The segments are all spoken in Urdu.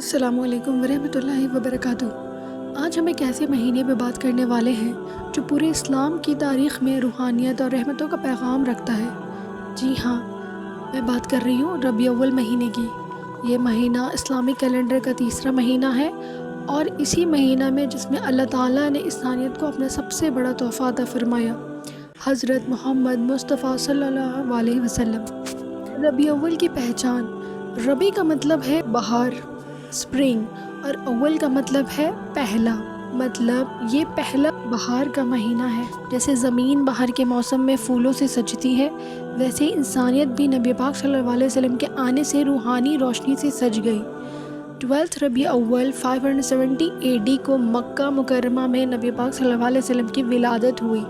السلام علیکم ورحمۃ اللہ وبرکاتہ۔ آج ہم ایک ایسے مہینے پہ بات کرنے والے ہیں جو پورے اسلام کی تاریخ میں روحانیت اور رحمتوں کا پیغام رکھتا ہے۔ جی ہاں، میں بات کر رہی ہوں ربیع الاول مہینے کی۔ یہ مہینہ اسلامی کیلنڈر کا تیسرا مہینہ ہے اور اسی مہینہ میں جس میں اللہ تعالیٰ نے انسانیت کو اپنا سب سے بڑا تحفہ عطا فرمایا، حضرت محمد مصطفیٰ صلی اللہ علیہ وسلم۔ ربیع الاول کی پہچان: ربیع کا مطلب ہے بہار، اسپرنگ، اور اول کا مطلب ہے پہلا، مطلب یہ پہلا بہار کا مہینہ ہے۔ جیسے زمین بہار کے موسم میں پھولوں سے سجتی ہے، ویسے ہی انسانیت بھی نبی پاک صلی اللہ علیہ وسلم کے آنے سے روحانی روشنی سے سج گئی۔ 12 ربیع الاول 570 AD کو مکہ مکرمہ میں نبی پاک صلی اللہ علیہ وسلم کی ولادت ہوئی،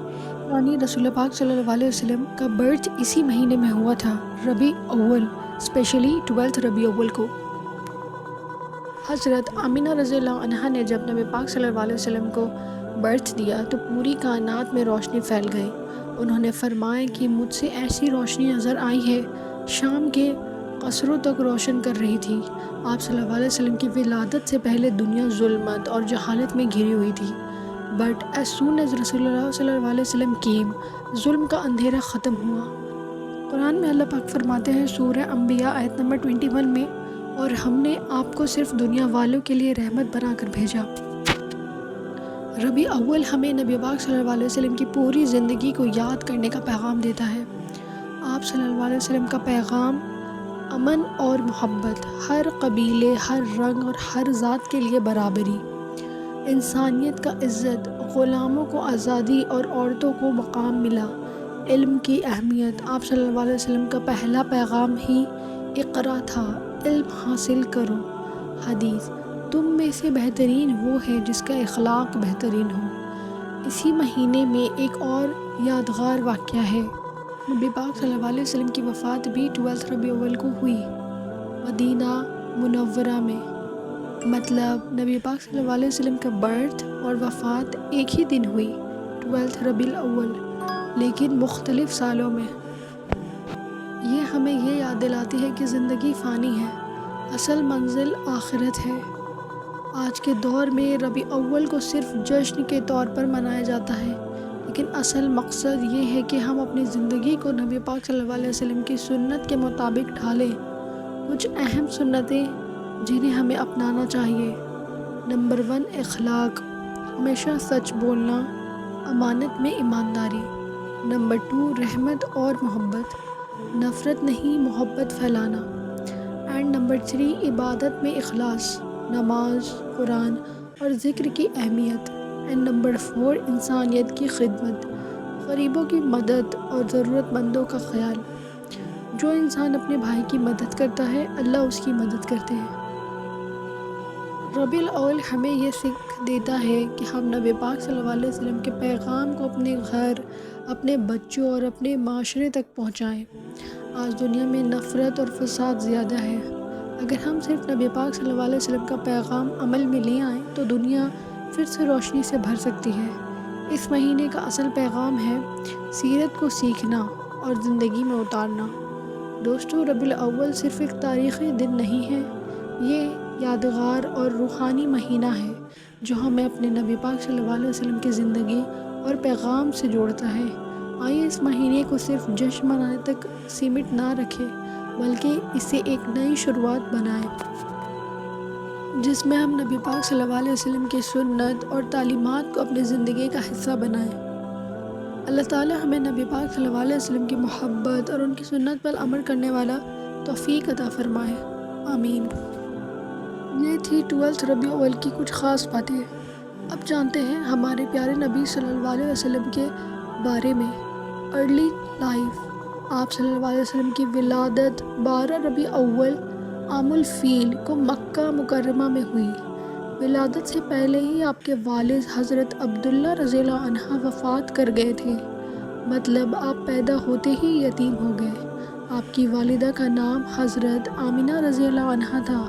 یعنی رسول پاک صلی اللہ علیہ وسلم کا برتھ اسی مہینے میں ہوا تھا، ربیع الاول، اسپیشلی 12 ربیع الاول کو۔ حضرت آمینہ رضی اللہ عنہا نے جب نبی پاک صلی اللہ علیہ وسلم کو برتھ دیا تو پوری کائنات میں روشنی پھیل گئی۔ انہوں نے فرمایا کہ مجھ سے ایسی روشنی نظر آئی ہے، شام کے قصروں تک روشن کر رہی تھی۔ آپ صلی اللہ علیہ وسلم کی ولادت سے پہلے دنیا ظلمت اور جہالت میں گھری ہوئی تھی، بٹ ایز سون ایز رسول اللہ صلی اللہ علیہ وسلم کیم، ظلم کا اندھیرا ختم ہوا۔ قرآن میں اللہ پاک فرماتے ہیں سورہ انبیاء آیت نمبر 21 میں، اور ہم نے آپ کو صرف دنیا والوں کے لیے رحمت بنا کر بھیجا۔ ربیع الاول ہمیں نبی پاک صلی اللہ علیہ وسلم کی پوری زندگی کو یاد کرنے کا پیغام دیتا ہے۔ آپ صلی اللہ علیہ وسلم کا پیغام امن اور محبت، ہر قبیلے، ہر رنگ اور ہر ذات کے لیے برابری، انسانیت کا عزت، غلاموں کو آزادی اور عورتوں کو مقام ملا، علم کی اہمیت۔ آپ صلی اللہ علیہ وسلم کا پہلا پیغام ہی اقرا تھا، علم حاصل کرو۔ حدیث: تم میں سے بہترین وہ ہے جس کا اخلاق بہترین ہو۔ اسی مہینے میں ایک اور یادگار واقعہ ہے، نبی پاک صلی اللہ علیہ وسلم کی وفات بھی 12 ربیع الاول کو ہوئی، مدینہ منورہ میں۔ مطلب نبی پاک صلی اللہ علیہ وسلم کا برتھ اور وفات ایک ہی دن ہوئی، 12 ربیع الاول، لیکن مختلف سالوں میں۔ یہ ہمیں یہ یاد دلاتی ہے کہ زندگی فانی ہے، اصل منزل آخرت ہے۔ آج کے دور میں ربیع الاول کو صرف جشن کے طور پر منایا جاتا ہے، لیکن اصل مقصد یہ ہے کہ ہم اپنی زندگی کو نبی پاک صلی اللہ علیہ وسلم کی سنت کے مطابق ڈھالیں۔ کچھ اہم سنتیں جنہیں ہمیں اپنانا چاہیے: نمبر 1، اخلاق، ہمیشہ سچ بولنا، امانت میں ایمانداری۔ نمبر 2، رحمت اور محبت، نفرت نہیں محبت پھیلانا۔ اینڈ نمبر 3، عبادت میں اخلاص، نماز، قرآن اور ذکر کی اہمیت۔ اینڈ نمبر 4، انسانیت کی خدمت، غریبوں کی مدد اور ضرورت مندوں کا خیال۔ جو انسان اپنے بھائی کی مدد کرتا ہے، اللہ اس کی مدد کرتے ہیں۔ ربیع الاول ہمیں یہ سکھ دیتا ہے کہ ہم نبی پاک صلی اللہ علیہ وسلم کے پیغام کو اپنے گھر، اپنے بچوں اور اپنے معاشرے تک پہنچائیں۔ آج دنیا میں نفرت اور فساد زیادہ ہے۔ اگر ہم صرف نبی پاک صلی اللہ علیہ وسلم کا پیغام عمل میں لے آئیں تو دنیا پھر سے روشنی سے بھر سکتی ہے۔ اس مہینے کا اصل پیغام ہے سیرت کو سیکھنا اور زندگی میں اتارنا۔ دوستو، ربیع الاول صرف ایک تاریخی دن نہیں ہے، یہ یادگار اور روحانی مہینہ ہے جو ہمیں اپنے نبی پاک صلی اللہ علیہ وسلم کی زندگی اور پیغام سے جوڑتا ہے۔ آئیے اس مہینے کو صرف جشن منانے تک سمٹ نہ رکھیں، بلکہ اسے ایک نئی شروعات بنائیں جس میں ہم نبی پاک صلی اللہ علیہ وسلم کی سنت اور تعلیمات کو اپنی زندگی کا حصہ بنائیں۔ اللہ تعالیٰ ہمیں نبی پاک صلی اللہ علیہ وسلم کی محبت اور ان کی سنت پر عمل کرنے والا توفیق عطا فرمائے، آمین۔ یہ تھی 12 ربیع الاول کی کچھ خاص باتیں۔ اب جانتے ہیں ہمارے پیارے نبی صلی اللہ علیہ وسلم کے بارے میں۔ ارلی لائف: آپ صلی اللہ علیہ وسلم کی ولادت 12 ربیع الاول عام الفیل کو مکہ مکرمہ میں ہوئی۔ ولادت سے پہلے ہی آپ کے والد حضرت عبداللہ رضی اللہ عنہ وفات کر گئے تھے، مطلب آپ پیدا ہوتے ہی یتیم ہو گئے۔ آپ کی والدہ کا نام حضرت آمینہ رضی اللہ عنہا تھا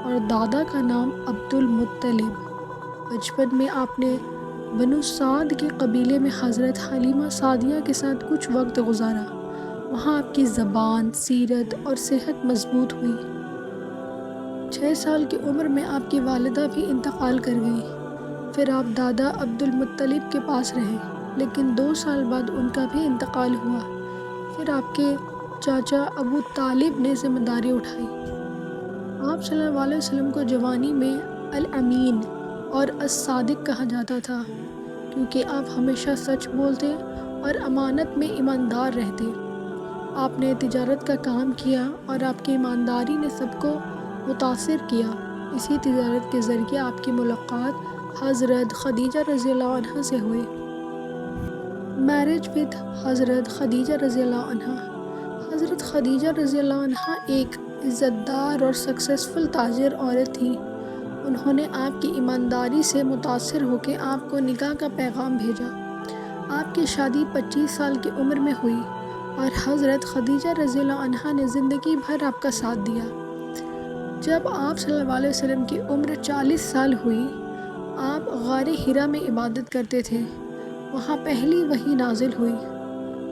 اور دادا کا نام عبد المطلب۔ بچپن میں آپ نے بنو سعد کے قبیلے میں حضرت حلیمہ سعدیہ کے ساتھ کچھ وقت گزارا۔ وہاں آپ کی زبان، سیرت اور صحت مضبوط ہوئی۔ 6 سال کی عمر میں آپ کی والدہ بھی انتقال کر گئیں۔ پھر آپ دادا عبد المطلب کے پاس رہے، لیکن 2 سال بعد ان کا بھی انتقال ہوا۔ پھر آپ کے چاچا ابو طالب نے ذمہ داری اٹھائی۔ آپ صلی اللہ علیہ وسلم کو جوانی میں الامین اور الصادق کہا جاتا تھا، کیونکہ آپ ہمیشہ سچ بولتے اور امانت میں ایماندار رہتے۔ آپ نے تجارت کا کام کیا اور آپ کی ایمانداری نے سب کو متاثر کیا۔ اسی تجارت کے ذریعے آپ کی ملاقات حضرت خدیجہ رضی اللہ عنہ سے ہوئی۔ میرج ود حضرت خدیجہ رضی اللہ عنہ۔ حضرت خدیجہ رضی اللہ عنہ ایک عزت دار اور سکسیسفل تاجر عورت تھیں۔ انہوں نے آپ کی ایمانداری سے متاثر ہو کے آپ کو نکاح کا پیغام بھیجا۔ آپ کی شادی 25 سال کی عمر میں ہوئی اور حضرت خدیجہ رضی اللہ عنہ نے زندگی بھر آپ کا ساتھ دیا۔ جب آپ صلی اللہ علیہ وسلم کی عمر 40 سال ہوئی، آپ غار حرا میں عبادت کرتے تھے۔ وہاں پہلی وحی نازل ہوئی،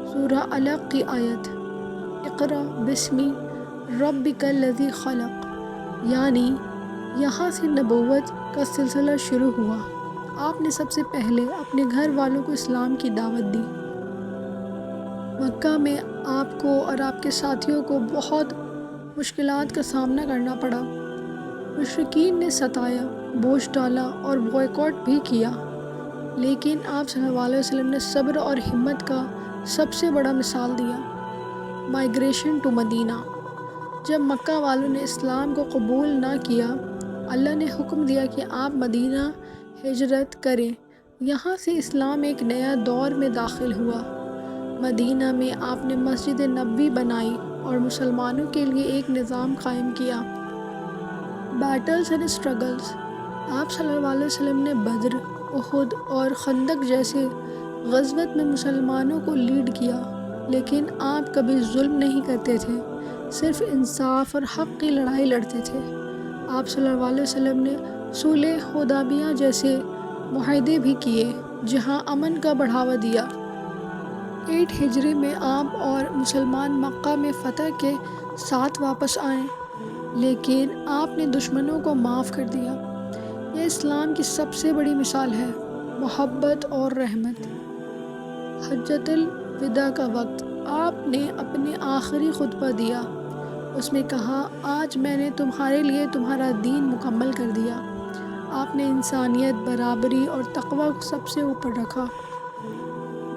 سورہ علق کی آیت اقرأ بسم ربک الذی خلق، یعنی یہاں سے نبوت کا سلسلہ شروع ہوا۔ آپ نے سب سے پہلے اپنے گھر والوں کو اسلام کی دعوت دی۔ مکہ میں آپ کو اور آپ کے ساتھیوں کو بہت مشکلات کا سامنا کرنا پڑا۔ مشرکین نے ستایا، بوجھ ڈالا اور بوائیکاٹ بھی کیا، لیکن آپ صلی اللہ علیہ وسلم نے صبر اور ہمت کا سب سے بڑا مثال دیا۔ مائیگریشن ٹو مدینہ۔ جب مکہ والوں نے اسلام کو قبول نہ کیا، اللہ نے حکم دیا کہ آپ مدینہ ہجرت کریں۔ یہاں سے اسلام ایک نیا دور میں داخل ہوا۔ مدینہ میں آپ نے مسجد نبوی بنائی اور مسلمانوں کے لیے ایک نظام قائم کیا۔ Beatles and struggles. آپ صلی اللہ علیہ وسلم نے بدر، احد اور خندق جیسے غزوات میں مسلمانوں کو لیڈ کیا، لیکن آپ کبھی ظلم نہیں کرتے تھے، صرف انصاف اور حق کی لڑائی لڑتے تھے۔ آپ صلی اللہ علیہ وسلم نے صلح حدیبیہ جیسے معاہدے بھی کیے، جہاں امن کا بڑھاوا دیا۔ 8 ہجری میں آپ اور مسلمان مکہ میں فتح کے ساتھ واپس آئے، لیکن آپ نے دشمنوں کو معاف کر دیا۔ یہ اسلام کی سب سے بڑی مثال ہے، محبت اور رحمت۔ حجۃ الوداع کا وقت۔ آپ نے اپنے آخری خطبہ دیا۔ اس میں کہا، آج میں نے تمہارے لیے تمہارا دین مکمل کر دیا۔ آپ نے انسانیت، برابری اور تقوی کو سب سے اوپر رکھا۔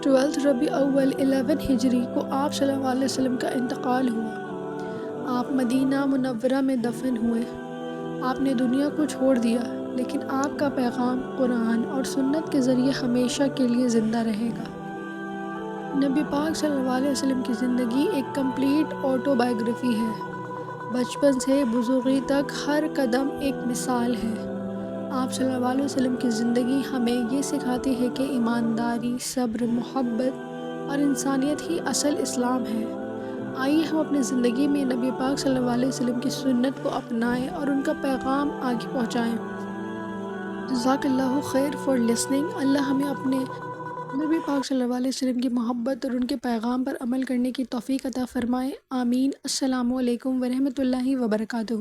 12 ربیع الاول 11 ہجری کو آپ صلی اللہ علیہ وسلم کا انتقال ہوا۔ آپ مدینہ منورہ میں دفن ہوئے۔ آپ نے دنیا کو چھوڑ دیا، لیکن آپ کا پیغام قرآن اور سنت کے ذریعے ہمیشہ کے لیے زندہ رہے گا۔ نبی پاک صلی اللہ علیہ وسلم کی زندگی ایک کمپلیٹ آٹو بائیوگرافی ہے۔ بچپن سے بزرگی تک ہر قدم ایک مثال ہے۔ آپ صلی اللہ علیہ وسلم کی زندگی ہمیں یہ سکھاتی ہے کہ ایمانداری، صبر، محبت اور انسانیت ہی اصل اسلام ہے۔ آئیے ہم اپنی زندگی میں نبی پاک صلی اللہ علیہ وسلم کی سنت کو اپنائیں اور ان کا پیغام آگے پہنچائیں۔ جزاک اللہ خیر فار لسننگ۔ اللہ ہمیں اپنے نبی پاک صلی اللہ علیہ وسلم کی محبت اور ان کے پیغام پر عمل کرنے کی توفیق عطا فرمائے۔ آمین۔ السلام علیکم ورحمۃ اللہ وبرکاتہ۔